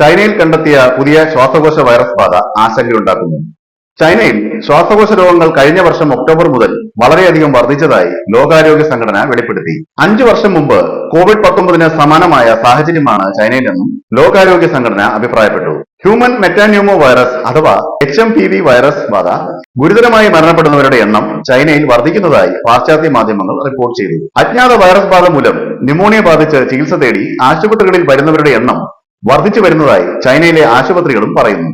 ചൈനയിൽ കണ്ടെത്തിയ പുതിയ ശ്വാസകോശ വൈറസ് ബാധ ആശങ്കയുണ്ടാക്കുന്നു. ചൈനയിൽ ശ്വാസകോശ രോഗങ്ങൾ കഴിഞ്ഞ വർഷം ഒക്ടോബർ മുതൽ വളരെയധികം വർദ്ധിച്ചതായി ലോകാരോഗ്യ സംഘടന വെളിപ്പെടുത്തി. 5 വർഷം മുമ്പ് കോവിഡ്-19 സമാനമായ സാഹചര്യമാണ് ചൈനയിലെന്നും ലോകാരോഗ്യ സംഘടന അഭിപ്രായപ്പെട്ടു. ഹ്യൂമൻ മെറ്റാന്യൂമോ വൈറസ് അഥവാ HMPV വൈറസ് ബാധ ഗുരുതരമായി മരണപ്പെടുന്നവരുടെ എണ്ണം ചൈനയിൽ വർദ്ധിക്കുന്നതായി പാശ്ചാത്യ മാധ്യമങ്ങൾ റിപ്പോർട്ട് ചെയ്തു. അജ്ഞാത വൈറസ് ബാധ മൂലം ന്യൂമോണിയ ബാധിച്ച് ചികിത്സ തേടി ആശുപത്രികളിൽ വരുന്നവരുടെ എണ്ണം വർദ്ധിച്ചു വരുന്നതായി ചൈനയിലെ ആശുപത്രികളും പറയുന്നു.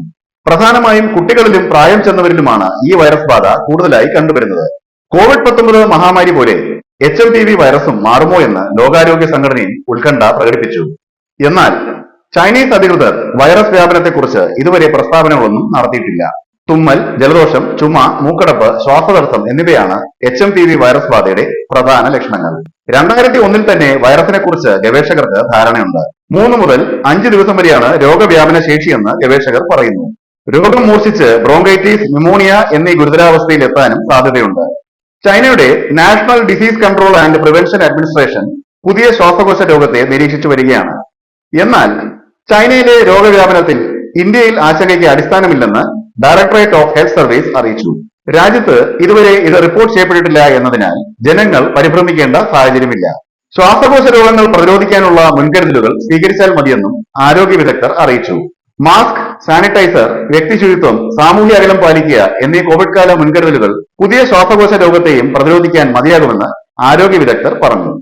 പ്രധാനമായും കുട്ടികളിലും പ്രായം ചെന്നവരിലുമാണ് ഈ വൈറസ് ബാധ കൂടുതലായി കണ്ടുവരുന്നത്. കോവിഡ്-19 മഹാമാരി പോലെ HMPV വൈറസും മാറുമോ എന്ന് ലോകാരോഗ്യ സംഘടനയും ഉത്കണ്ഠ പ്രകടിപ്പിച്ചു. എന്നാൽ ചൈനീസ് അധികൃതർ വൈറസ് വ്യാപനത്തെക്കുറിച്ച് ഇതുവരെ പ്രസ്താവനകളൊന്നും നടത്തിയിട്ടില്ല. തുമ്മൽ, ജലദോഷം, ചുമ, മൂക്കടപ്പ്, ശ്വാസതടസ്സം എന്നിവയാണ് HMPV വൈറസ് ബാധയുടെ പ്രധാന ലക്ഷണങ്ങൾ. 2001 തന്നെ വൈറസിനെ കുറിച്ച് ഗവേഷകർക്ക് ധാരണയുണ്ട്. 3 മുതൽ 5 ദിവസം വരെയാണ് രോഗവ്യാപന ശേഷിയെന്ന് ഗവേഷകർ പറയുന്നു. രോഗം മൂർച്ഛിച്ച് ബ്രോങ്കൈറ്റിസ്, ന്യൂമോണിയ എന്നീ ഗുരുതരാവസ്ഥയിൽ എത്താനും സാധ്യതയുണ്ട്. ചൈനയുടെ national disease control and prevention administration പുതിയ ശ്വാസകോശ രോഗത്തെ നിരീക്ഷിച്ചു വരികയാണ്. എന്നാൽ ചൈനയിലെ രോഗവ്യാപനത്തിൽ ഇന്ത്യയിൽ ആശങ്കയ്ക്ക് അടിസ്ഥാനമില്ലെന്ന് ഡയറക്ടറേറ്റ് ഓഫ് ഹെൽത്ത് സർവീസ് അറിയിച്ചു. രാജ്യത്ത് ഇതുവരെ ഇത് റിപ്പോർട്ട് ചെയ്യപ്പെട്ടിട്ടില്ല എന്നതിനാൽ ജനങ്ങൾ പരിഭ്രമിക്കേണ്ട സാഹചര്യമില്ല. ശ്വാസകോശ രോഗങ്ങൾ പ്രതിരോധിക്കാനുള്ള മുൻകരുതലുകൾ സ്വീകരിച്ചാൽ മതിയെന്നും ആരോഗ്യ വിദഗ്ധർ അറിയിച്ചു. മാസ്ക്, സാനിറ്റൈസർ, വ്യക്തിശുചിത്വം, സാമൂഹ്യ അകലം പാലിക്കുക എന്നീ കോവിഡ് കാല മുൻകരുതലുകൾ പുതിയ ശ്വാസകോശ രോഗത്തെയും പ്രതിരോധിക്കാൻ മതിയാകുമെന്ന് ആരോഗ്യ വിദഗ്ധർ പറഞ്ഞു.